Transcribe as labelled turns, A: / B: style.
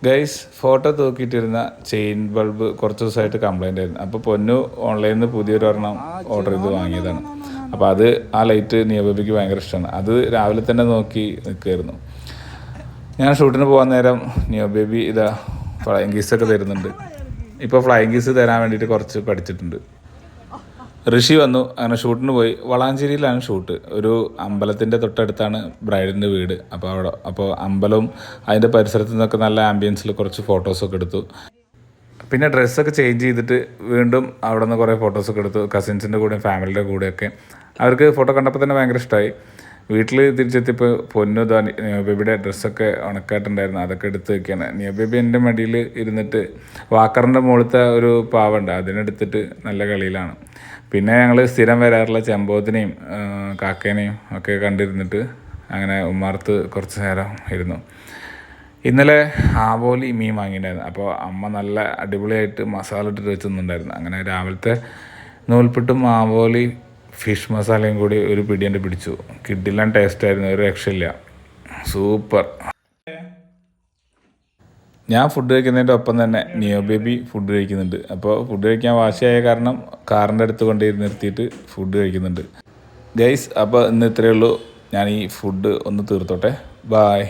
A: Guys photo തൂക്കിയിട്ടിരുന്ന chain bulb കുറച്ച് ദിവസമായിട്ട് complaint ആയിരുന്നു. അപ്പോൾ പൊന്നു ഓൺലൈനിൽ നിന്ന് പുതിയൊരെണ്ണം ഓർഡർ ചെയ്ത് വാങ്ങിയതാണ്. അപ്പോൾ അത് ആ ലൈറ്റ് നിയോബേബിക്ക് ഭയങ്കര ഇഷ്ടമാണ്. അത് രാവിലെ തന്നെ നോക്കി നിൽക്കുമായിരുന്നു. ഞാൻ ഷൂട്ടിന് പോകാൻ നേരം നിയോബേബി ഇതാ ഫ്ലൈയിങ് കീസൊക്കെ തരുന്നുണ്ട്. ഇപ്പോൾ ഫ്ലൈയിങ് കീസ് തരാൻ വേണ്ടിയിട്ട് കുറച്ച് പഠിച്ചിട്ടുണ്ട്. ഋഷി വന്നു. അങ്ങനെ ഷൂട്ടിന് പോയി. വളാഞ്ചേരിയിലാണ് ഷൂട്ട്. ഒരു അമ്പലത്തിൻ്റെ തൊട്ടടുത്താണ് ബ്രൈഡിൻ്റെ വീട്. അപ്പോൾ അമ്പലവും അതിൻ്റെ പരിസരത്തു നിന്നൊക്കെ നല്ല ആംബിയൻസിൽ കുറച്ച് ഫോട്ടോസൊക്കെ എടുത്തു. പിന്നെ ഡ്രസ്സൊക്കെ ചേഞ്ച് ചെയ്തിട്ട് വീണ്ടും അവിടെ നിന്ന് കുറേ ഫോട്ടോസൊക്കെ എടുത്തു. കസിൻസിൻ്റെ കൂടെയും ഫാമിലിയുടെ കൂടെയൊക്കെ. അവർക്ക് ഫോട്ടോ കണ്ടപ്പോൾ തന്നെ ഭയങ്കര ഇഷ്ടമായി. വീട്ടിൽ തിരിച്ചെത്തിയപ്പോൾ പൊന്നു നിയോബേബിയുടെ ഡ്രസ്സൊക്കെ ഉണക്കായിട്ടുണ്ടായിരുന്നു. അതൊക്കെ എടുത്ത് വയ്ക്കുകയാണ്. നിയോബേബി എൻ്റെ മടിയിൽ ഇരുന്നിട്ട് വാക്കറിൻ്റെ മുകളിലത്തെ ഒരു പാവുണ്ട്, അതിനെടുത്തിട്ട് നല്ല കളിയിലാണ്. പിന്നെ ഞങ്ങൾ സ്ഥിരം വരാറുള്ള ചെമ്പോത്തിനെയും കാക്കേനെയും ഒക്കെ കണ്ടിരുന്നിട്ട് അങ്ങനെ ഉമ്മാർത്ത് കുറച്ച് നേരം ഇരുന്നു. ഇന്നലെ ആവോലി മീൻ വാങ്ങിയിട്ടുണ്ടായിരുന്നു. അപ്പോൾ അമ്മ നല്ല അടിപൊളിയായിട്ട് മസാല ഇട്ടിട്ട് വെച്ചിട്ടുണ്ടായിരുന്നു. അങ്ങനെ രാവിലത്തെ നൂൽപുട്ടും ആവോലി ഫിഷ് മസാലയും കൂടി ഒരു പിടിയൻ്റെ പിടിച്ചു. കിഡിലാൻ ടേസ്റ്റായിരുന്നു, ഒരു രക്ഷയില്ല, സൂപ്പർ. ഞാൻ ഫുഡ് കഴിക്കുന്നതിൻ്റെ ഒപ്പം തന്നെ നിയോബേബി ഫുഡ് കഴിക്കുന്നുണ്ട്. അപ്പോൾ ഫുഡ് കഴിക്കാൻ വാശിയായ കാരണം കാറിൻ്റെ അടുത്ത് കൊണ്ട് നിർത്തിയിട്ട് ഫുഡ് കഴിക്കുന്നുണ്ട്. ഗൈസ്, അപ്പോൾ ഇന്ന് ഇത്രയേ ഉള്ളൂ. ഞാൻ ഈ ഫുഡ് ഒന്ന് തീർത്തോട്ടെ. ബായ്.